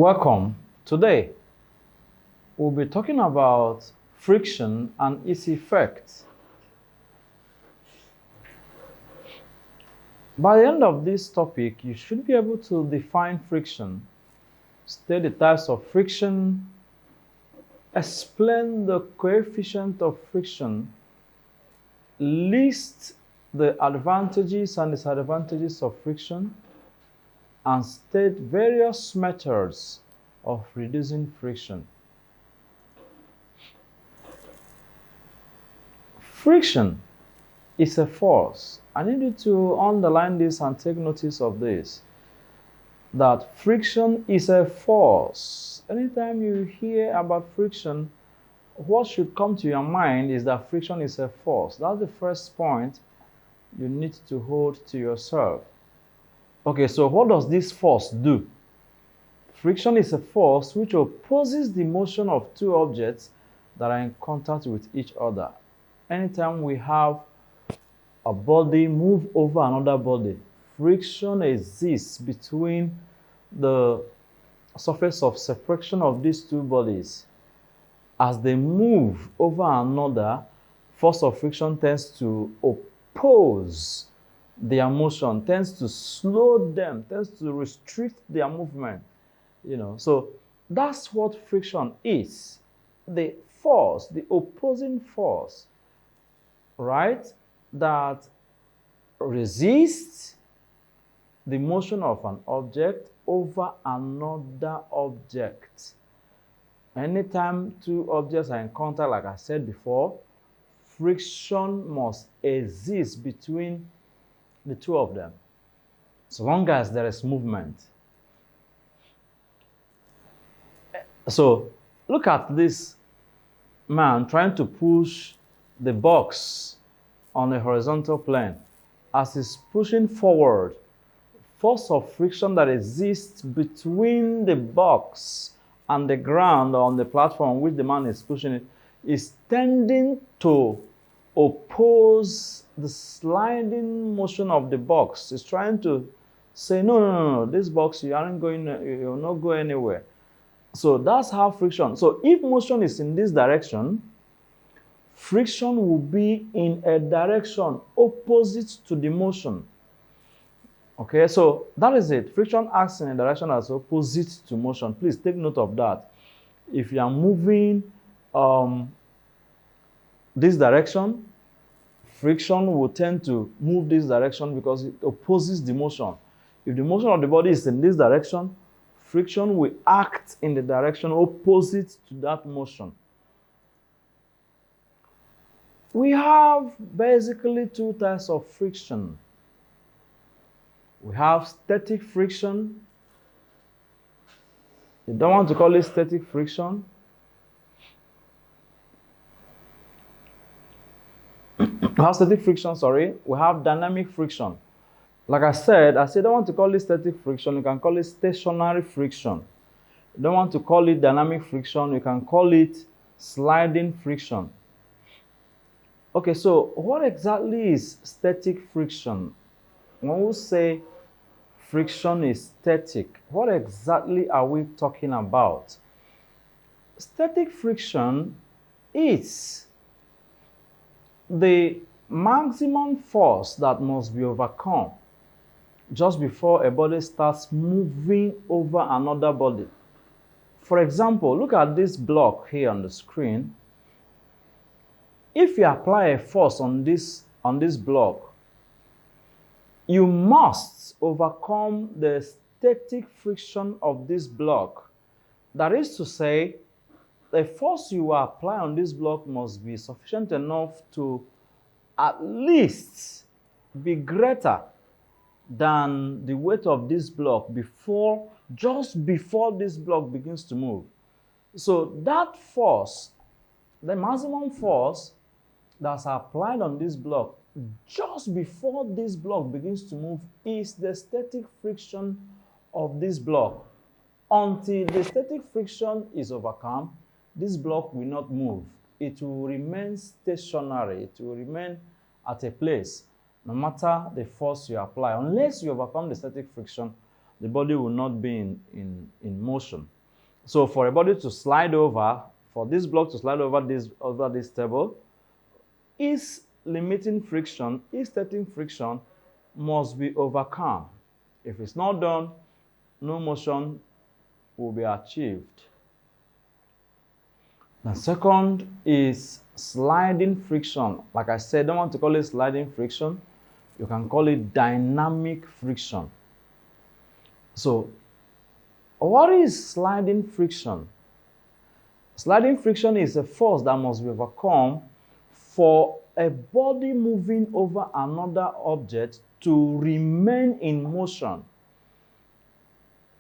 Welcome. Today, we'll be talking about friction and its effects. By the end of this topic, you should be able to define friction, state the types of friction, explain the coefficient of friction, list the advantages and disadvantages of friction, and state various methods of reducing friction. Friction is a force. I need you to underline this and take notice of this, that friction is a force. Anytime you hear about friction, what should come to your mind is that friction is a force. That's the first point you need to hold to yourself. Okay, so what does this force do? Friction is a force which opposes the motion of two objects that are in contact with each other. Anytime we have a body move over another body, friction exists between the surface of separation of these two bodies. As they move over another, force of friction tends to oppose their motion, tends to slow them, tends to restrict their movement. So that's what friction is. The force, the opposing force, right, that resists the motion of an object over another object. Anytime two objects are in contact, like I said before, friction must exist between the two of them, so long as there is movement. So look at this man trying to push the box on a horizontal plane. As he's pushing forward, force of friction that exists between the box and the ground on the platform on which the man is pushing it is tending to oppose the sliding motion of the box. It's trying to say, no, this box, you'll not go anywhere. So that's how friction. So if motion is in this direction, friction will be in a direction opposite to the motion. Okay, so that is it. Friction acts in a direction that's opposite to motion. Please take note of that. If you are moving this direction, friction will tend to move this direction because it opposes the motion. If the motion of the body is in this direction, friction will act in the direction opposite to that motion. We have basically two types of friction. We have static friction. You don't want to call it static friction. We have static friction, sorry. We have dynamic friction. Like I said, don't want to call it static friction. You can call it stationary friction. You don't want to call it dynamic friction. You can call it sliding friction. Okay, so what exactly is static friction? When we say friction is static, what exactly are we talking about? Static friction is the maximum force that must be overcome just before a body starts moving over another body. For example, look at this block here on the screen. If you apply a force on this block, you must overcome the static friction of this block. That is to say, the force you apply on this block must be sufficient enough to at least be greater than the weight of this block just before this block begins to move. So that force, the maximum force that's applied on this block just before this block begins to move, is the static friction of this block. Until the static friction is overcome, this block will not move. It will remain stationary. It will remain at a place, no matter the force you apply. Unless you overcome the static friction, the body will not be in motion. So for a body to slide over, for this block to slide over this table, its limiting friction, its starting friction must be overcome. If it's not done, no motion will be achieved. The second is sliding friction. Like I said, I don't want to call it sliding friction. You can call it dynamic friction. So, what is sliding friction? Sliding friction is a force that must be overcome for a body moving over another object to remain in motion.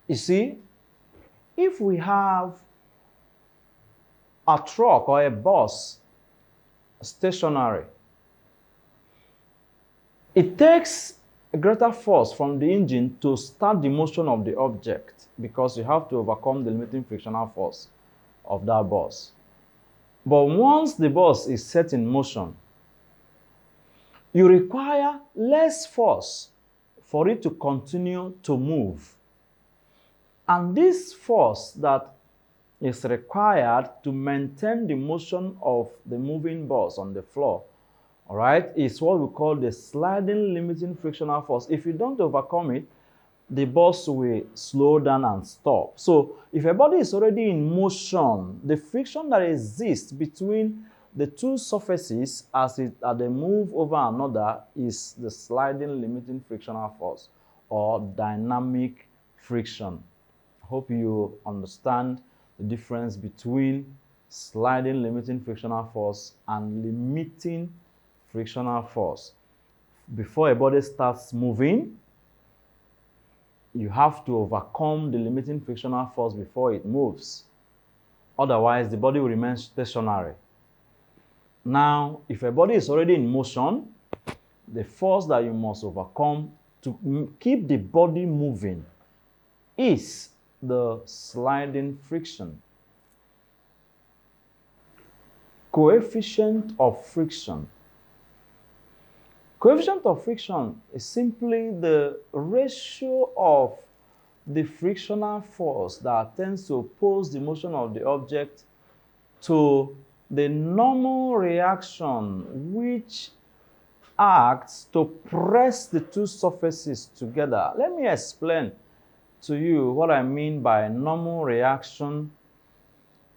You see, if we have a truck or a bus stationary, it takes a greater force from the engine to start the motion of the object because you have to overcome the limiting frictional force of that bus. But once the bus is set in motion, you require less force for it to continue to move. And this force that is required to maintain the motion of the moving bus on the floor, all right, is what we call the sliding limiting frictional force. If you don't overcome it, the bus will slow down and stop. So if a body is already in motion, the friction that exists between the two surfaces as they move over another is the sliding limiting frictional force or dynamic friction. I hope you understand the difference between sliding limiting frictional force and limiting frictional force. Before a body starts moving, you have to overcome the limiting frictional force before it moves. Otherwise, the body will remain stationary. Now, if a body is already in motion, the force that you must overcome to keep the body moving is the sliding friction. Coefficient of friction. Coefficient of friction is simply the ratio of the frictional force that tends to oppose the motion of the object to the normal reaction which acts to press the two surfaces together. Let me explain to you what I mean by normal reaction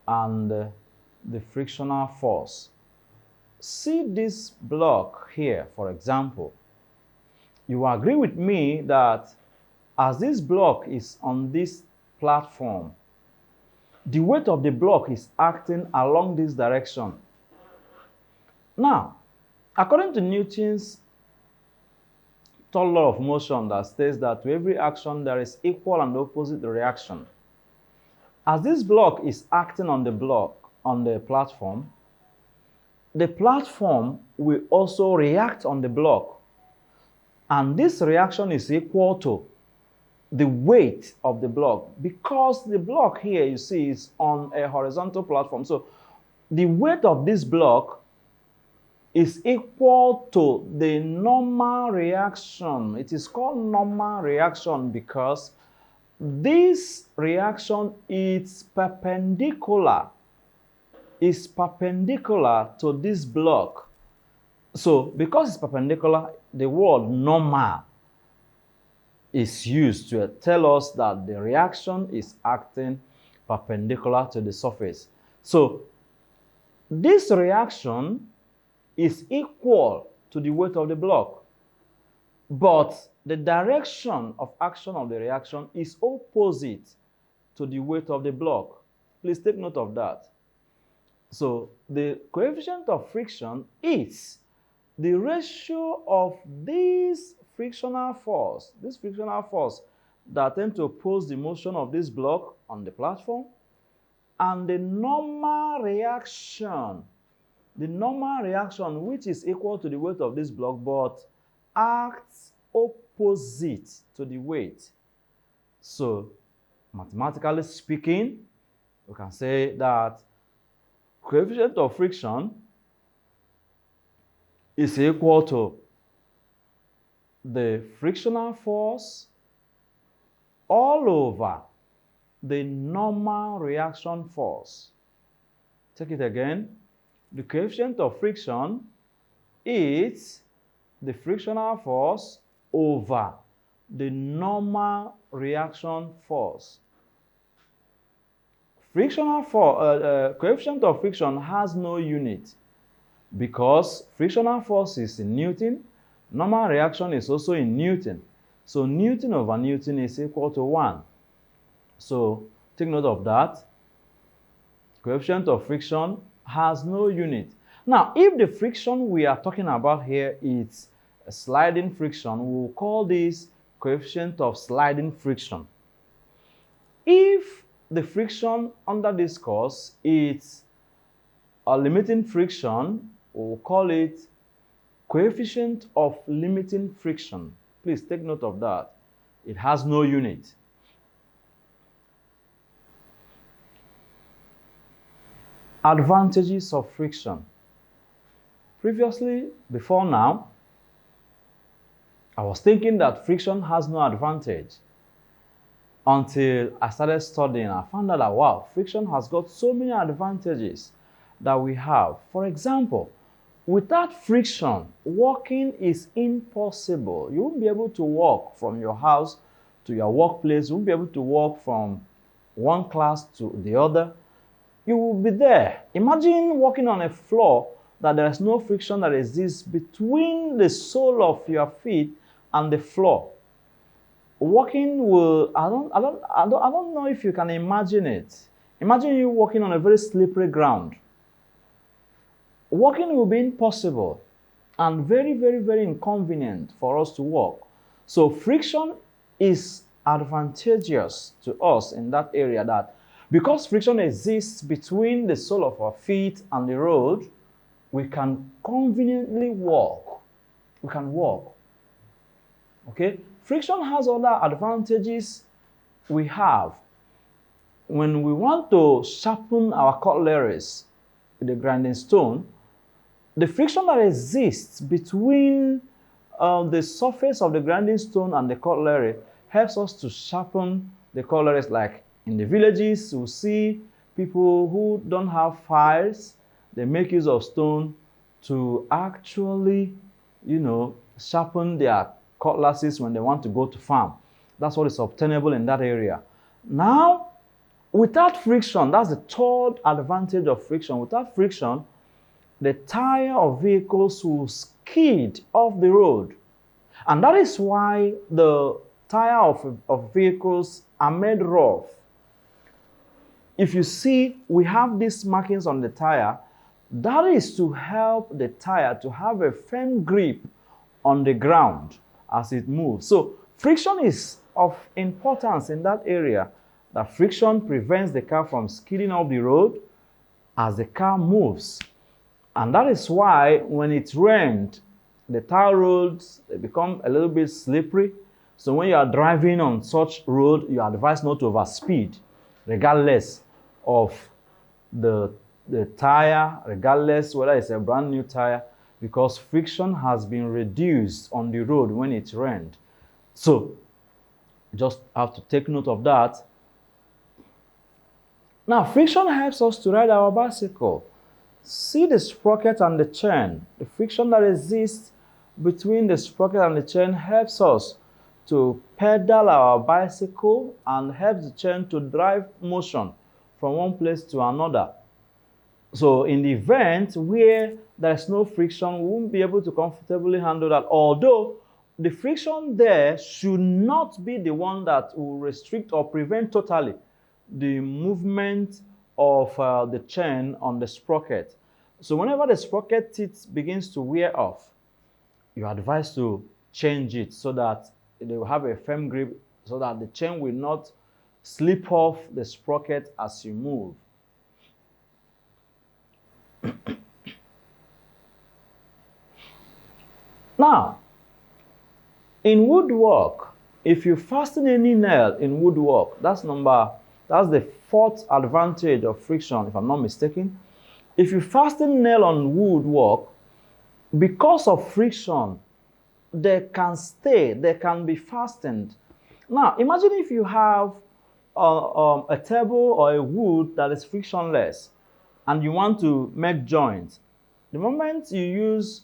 and the frictional force. See this block here, for example. You agree with me that as this block is on this platform, the weight of the block is acting along this direction. Now, according to Newton's third law of motion that states that to every action there is equal and opposite reaction. As this block is acting on the platform will also react on the block. And this reaction is equal to the weight of the block, because the block here, you see, is on a horizontal platform. So the weight of this block is equal to the normal reaction. It is called normal reaction because this reaction is perpendicular to this block. So because it's perpendicular, the word normal is used to tell us that the reaction is acting perpendicular to the surface. So this reaction is equal to the weight of the block, but the direction of action of the reaction is opposite to the weight of the block. Please take note of that. So the coefficient of friction is the ratio of this frictional force that tend to oppose the motion of this block on the platform, and the normal reaction which is equal to the weight of this block but acts opposite to the weight. So mathematically speaking, we can say that coefficient of friction is equal to the frictional force all over the normal reaction force. Take it again. The coefficient of friction is the frictional force over the normal reaction force. Coefficient of friction has no unit because frictional force is in Newton, normal reaction is also in Newton. So Newton over Newton is equal to 1. So take note of that. Coefficient of friction has no unit. Now, if the friction we are talking about here is a sliding friction, we will call this coefficient of sliding friction. If the friction under this course is a limiting friction, we will call it coefficient of limiting friction. Please take note of that. It has no unit. Advantages of friction. Previously, before now, I was thinking that friction has no advantage until I started studying. I found out that, wow, friction has got so many advantages that we have. For example, without friction, walking is impossible. You won't be able to walk from your house to your workplace. You won't be able to walk from one class to the other. You will be there. Imagine walking on a floor that there is no friction that exists between the sole of your feet and the floor. Walking will, I don't know if you can imagine it. Imagine you walking on a very slippery ground. Walking will be impossible and very, very, very inconvenient for us to walk. So friction is advantageous to us in that area, that because friction exists between the sole of our feet and the road, we can conveniently walk. We can walk. Okay? Friction has other advantages we have. When we want to sharpen our cutleries with the grinding stone, the friction that exists between the surface of the grinding stone and the cutlery helps us to sharpen the cutleries. Like in the villages, you see people who don't have files, they make use of stone to actually, sharpen their cutlasses when they want to go to farm. That's what is obtainable in that area. Now, without friction, that's the third advantage of friction. Without friction, the tire of vehicles will skid off the road. And that is why the tire of vehicles are made rough. If you see, we have these markings on the tire. That is to help the tire to have a firm grip on the ground as it moves. So friction is of importance in that area. That friction prevents the car from skidding off the road as the car moves. And that is why when it rained, the tar roads, they become a little bit slippery. So when you are driving on such road, you are advised not to overspeed, regardless of the tire, regardless whether it's a brand new tire, because friction has been reduced on the road when it rained. So just have to take note of that. Now, friction helps us to ride our bicycle. See the sprocket and the chain. The friction that exists between the sprocket and the chain helps us to pedal our bicycle and helps the chain to drive motion from one place to another. So in the event where there is no friction, we won't be able to comfortably handle that. Although the friction there should not be the one that will restrict or prevent totally the movement of the chain on the sprocket. So whenever the sprocket teeth begins to wear off, you are advised to change it so that they will have a firm grip, so that the chain will not slip off the sprocket as you move. Now, in woodwork, if you fasten any nail in woodwork, that's the fourth advantage of friction, if I'm not mistaken. If you fasten nail on woodwork, because of friction, they can be fastened Now, imagine if you have a table or a wood that is frictionless and you want to make joints. The moment you use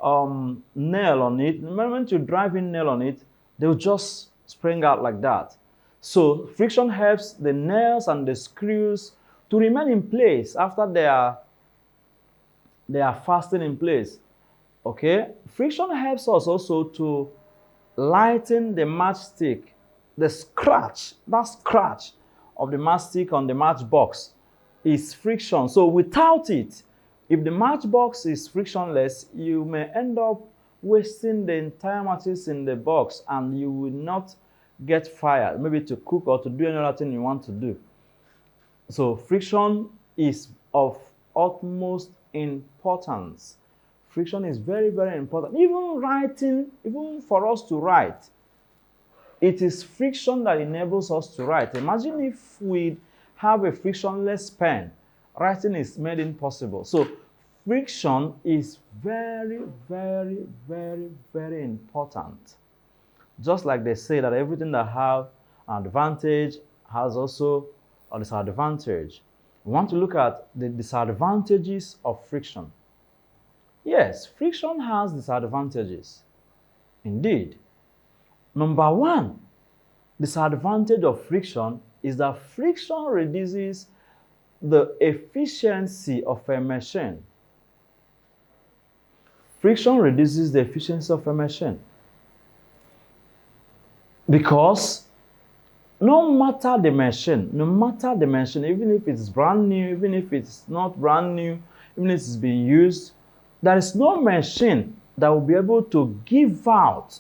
nail on it, the moment you drive in nail on it, they'll just spring out like that. So friction helps the nails and the screws to remain in place after they are fastened in place. Okay, friction helps us also to lighten the matchstick, that scratch of the matchstick on the matchbox is friction. So without it, if the matchbox is frictionless, you may end up wasting the entire matches in the box and you will not get fire, maybe to cook or to do any other thing you want to do. So friction is of utmost importance. Friction is very, very important. Even writing, even for us to write, it is friction that enables us to write. Imagine if we have a frictionless pen, writing is made impossible. So friction is very, very, very, very important. Just like they say that everything that has an advantage has also a disadvantage. We want to look at the disadvantages of friction. Yes, friction has disadvantages. Indeed. Number one disadvantage of friction is that friction reduces the efficiency of a machine. Friction reduces the efficiency of a machine. Because no matter the machine, even if it's brand new, even if it's not brand new, even if it's being used, there is no machine that will be able to give out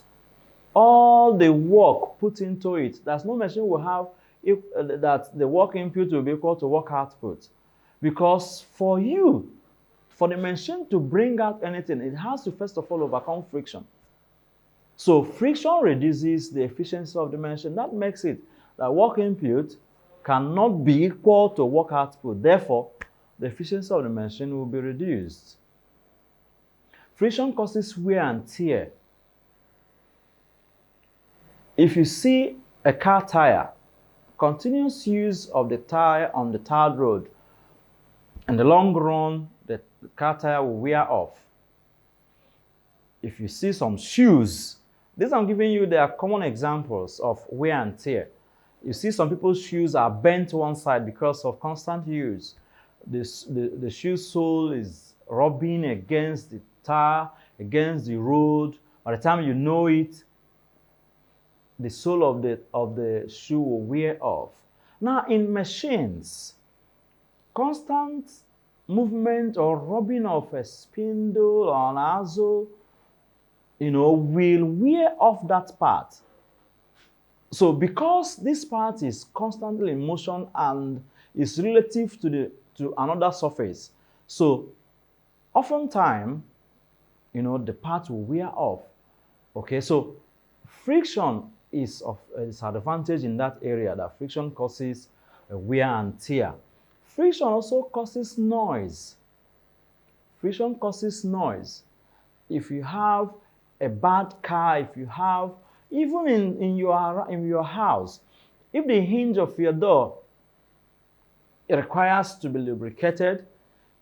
all the work put into it. There's no machine will have that the work input will be equal to work output. Because for the machine to bring out anything, it has to first of all overcome friction. So friction reduces the efficiency of the machine. That makes it that work input cannot be equal to work output. Therefore, the efficiency of the machine will be reduced. Friction causes wear and tear. If you see a car tire, continuous use of the tire on the tarred road, in the long run, the car tire will wear off. If you see some shoes, these I'm giving you, they are common examples of wear and tear. You see some people's shoes are bent one side because of constant use. The shoe sole is rubbing against the tire, against the road. By the time you know it, the sole of the shoe will wear off. Now in machines, constant movement or rubbing of a spindle or an axle, will wear off that part. So because this part is constantly in motion and is relative to another surface, so oftentimes, the part will wear off. Okay, so friction is of a disadvantage in that area, that friction causes a wear and tear. Friction also causes noise. Friction causes noise. If you have a bad car, if you have, even in your house, if the hinge of your door, it requires to be lubricated,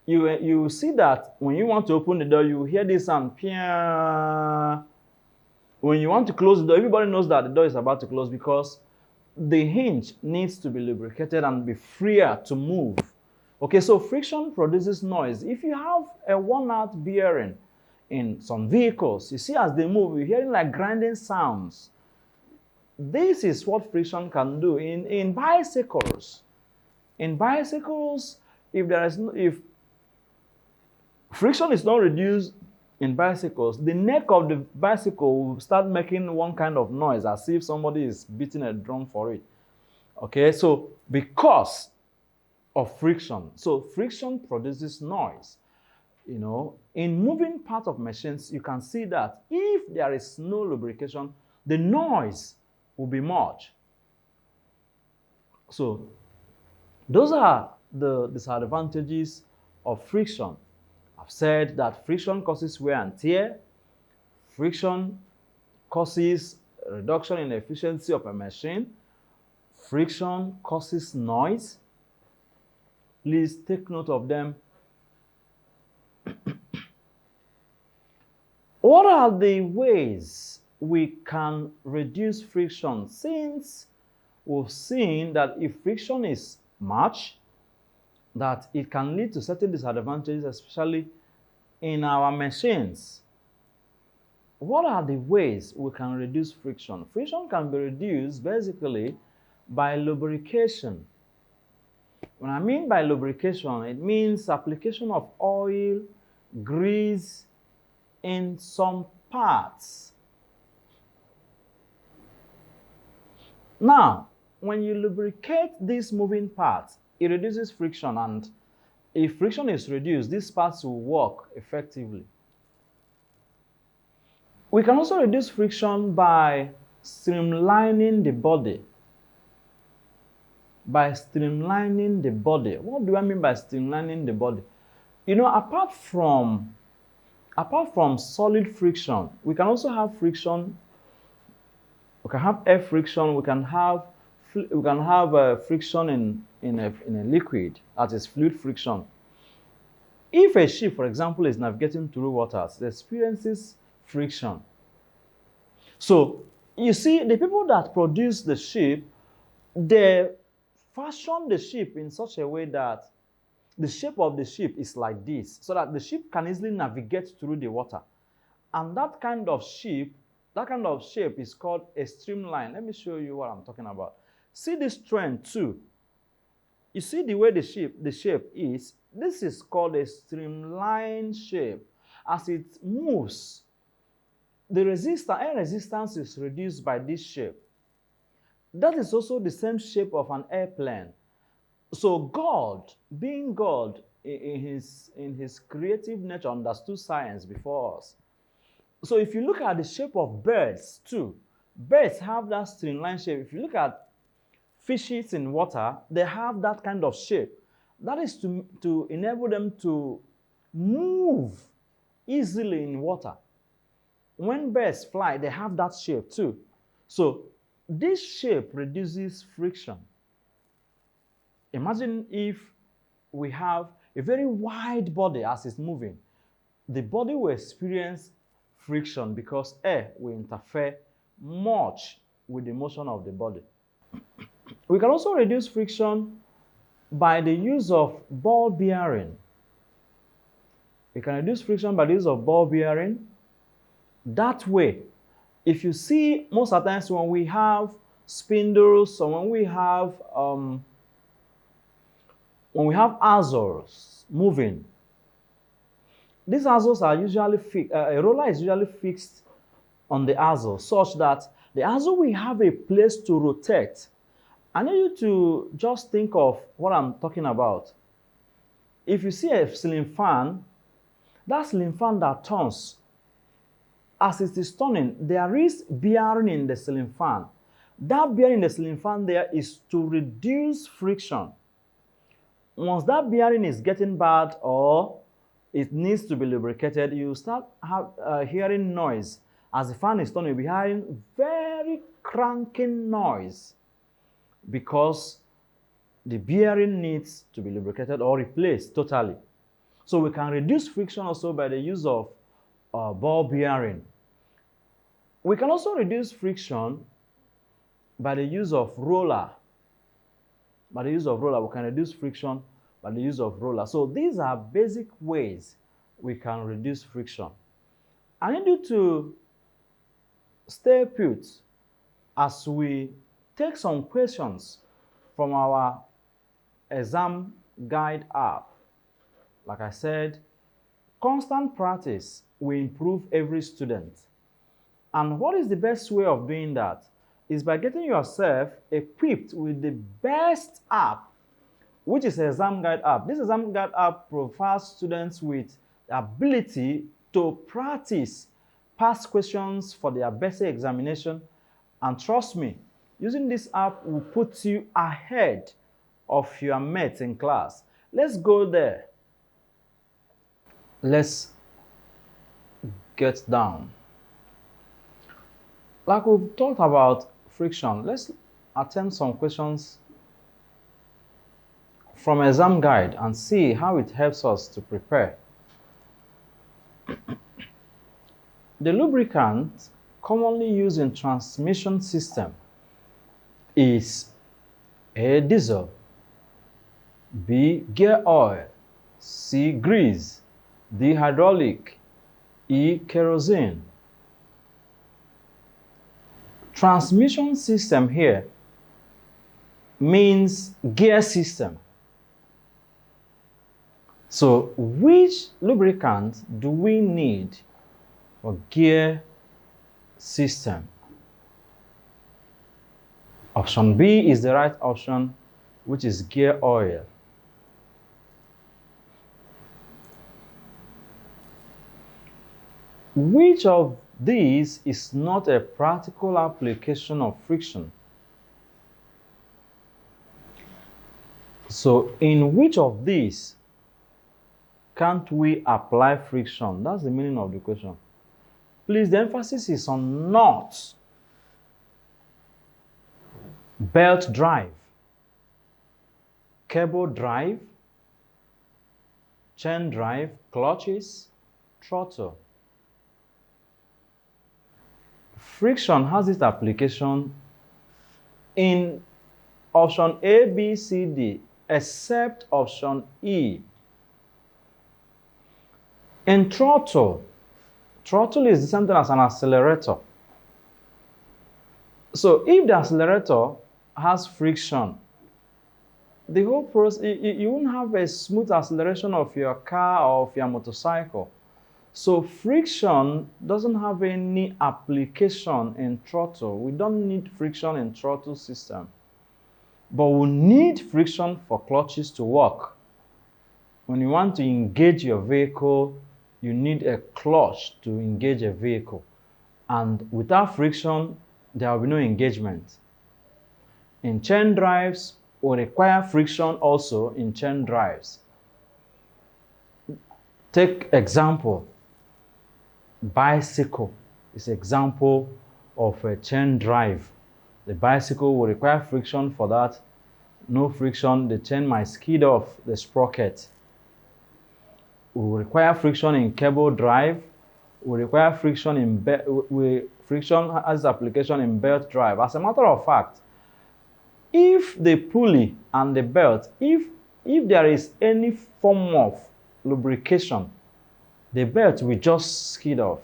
you see that when you want to open the door, you hear this sound, Pia. When you want to close the door, everybody knows that the door is about to close because the hinge needs to be lubricated and be freer to move. Okay, so friction produces noise. If you have a worn-out bearing in some vehicles, you see as they move, you're hearing like grinding sounds. This is what friction can do. In bicycles, if friction is not reduced in bicycles, the neck of the bicycle will start making one kind of noise as if somebody is beating a drum for it. Okay, so because of friction. So friction produces noise. In moving part of machines, you can see that if there is no lubrication, the noise will be much. So those are the disadvantages of friction. I've said that friction causes wear and tear. Friction causes reduction in efficiency of a machine. Friction causes noise. Please take note of them. What are the ways we can reduce friction? Since we've seen that if friction is much, that it can lead to certain disadvantages, especially in our machines. What are the ways we can reduce friction? Friction can be reduced basically by lubrication. When I mean by lubrication, it means application of oil, grease in some parts. Now, when you lubricate these moving parts, it reduces friction, and if friction is reduced, these parts will work effectively. We can also reduce friction by streamlining the body. By streamlining the body. What do I mean by streamlining the body? You know, apart from solid friction, we can also have friction. We can have air friction. We can have friction in a liquid, that is fluid friction. If a ship, for example, is navigating through waters, it experiences friction. So you see, the people that produce the ship, they fashion the ship in such a way that the shape of the ship is like this, so that the ship can easily navigate through the water. And that kind of shape is called a streamline. Let me show you what I'm talking about. See this trend too. You see the way the shape is. This is called a streamline shape. As it moves, the air resistance is reduced by this shape. That is also the same shape of an airplane. So God, being God in his creative nature, understood science before us. So if you look at the shape of birds too, birds have that streamline shape. If you look at fishes in water, they have that kind of shape. That is to enable them to move easily in water. When birds fly, they have that shape too. So this shape reduces friction. Imagine if we have a very wide body as it's moving. The body will experience friction because air will interfere much with the motion of the body. We can also reduce friction by the use of ball bearing. We can reduce friction by the use of ball bearing. That way, if you see, most of the times when we have spindles or when we have axles moving, these axles are usually fixed. A roller is usually fixed on the axle such that the axle will have a place to rotate. I need you to just think of what I'm talking about. If you see a ceiling fan, that ceiling fan that turns, as it is turning, there is bearing in the ceiling fan. That bearing in the ceiling fan there is to reduce friction. Once that bearing is getting bad or it needs to be lubricated, you start hearing noise. As the fan is turning, you'll be hearing very cranking noise because the bearing needs to be lubricated or replaced totally. So we can reduce friction also by the use of ball bearing. We can also reduce friction by the use of roller. By the use of roller, we can reduce friction by the use of roller. So these are basic ways we can reduce friction. I need you to stay put as we take some questions from our ExamGuide app. Like I said, constant practice will improve every student. And what is the best way of doing that? Is by getting yourself equipped with the best app, which is ExamGuide app. This ExamGuide app provides students with the ability to practice past questions for their basic examination. And trust me, using this app will put you ahead of your mates in class. Let's go there. Let's get down. Like we've talked about friction, let's attempt some questions from ExamGuide and see how it helps us to prepare. The lubricant commonly used in transmission system is A. Diesel, B. Gear oil, C. Grease, D. Hydraulic, E. Kerosene. Transmission system here means gear system. So which lubricant do we need for gear system? Option B is the right option, which is gear oil. Which of these is not a practical application of friction? So in which of these can't we apply friction? That's the meaning of the question. Please, the emphasis is on not. Belt drive, cable drive, chain drive, clutches, throttle. Friction has its application in option A, B, C, D, except option E. In throttle is the same thing as an accelerator. So if the accelerator has friction, the whole process, you won't have a smooth acceleration of your car or of your motorcycle. So friction doesn't have any application in throttle. We don't need friction in throttle system. But we need friction for clutches to work. When you want to engage your vehicle, you need a clutch to engage a vehicle. And without friction, there will be no engagement. In chain drives, we require friction also in chain drives. Take example, bicycle is an example of a chain drive. The bicycle will require friction for that. No friction, the chain might skid off the sprocket. We will require friction in cable drive. We require friction in friction has application in belt drive. As a matter of fact, if the pulley and the belt, if there is any form of lubrication, the belt will just skid off.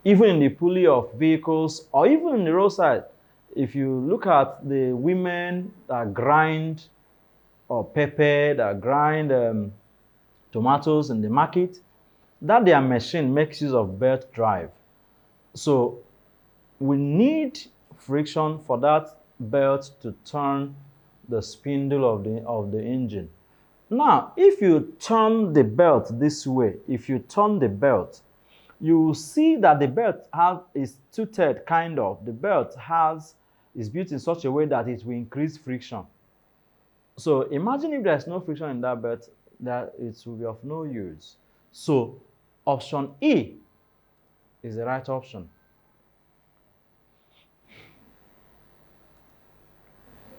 Even in the pulley of vehicles or even in the roadside, if you look at the women that grind or pepper, that grind tomatoes in the market, that their machine makes use of belt drive. So we need friction for that belt to turn the spindle of the engine. Now, if you turn the belt this way, if you turn the belt, you will see that the belt is two-thirds kind of. The belt is built in such a way that it will increase friction. So imagine if there's no friction in that belt, that it will be of no use. So option E is the right option.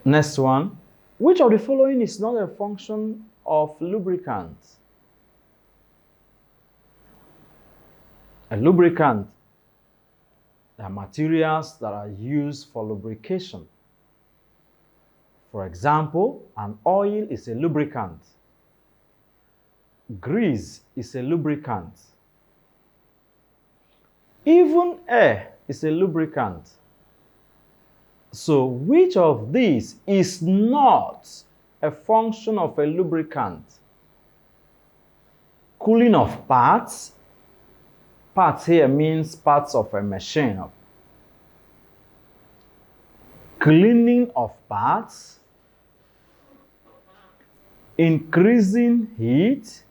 Next one, which of the following is not a function of lubricant? A lubricant are materials that are used for lubrication. For example, an oil is a lubricant. Grease is a lubricant. Even air is a lubricant. So which of these is not a function of a lubricant? Cooling of parts. Parts here means parts of a machine. Cleaning of parts. Increasing heat.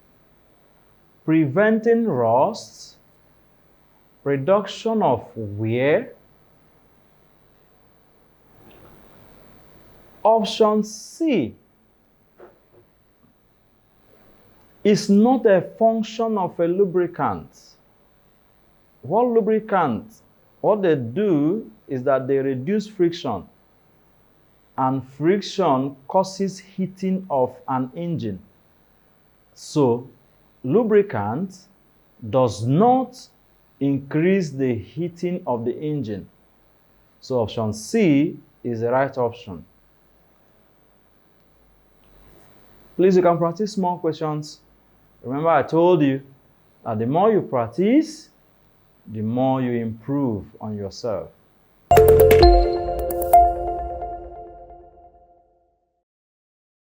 Preventing rust. Reduction of wear. Option C is not a function of a lubricant. What they do is that they reduce friction, and friction causes heating of an engine. So, lubricant does not increase the heating of the engine. So, option C is the right option. Please, you can practice more questions. Remember, I told you that the more you practice, the more you improve on yourself.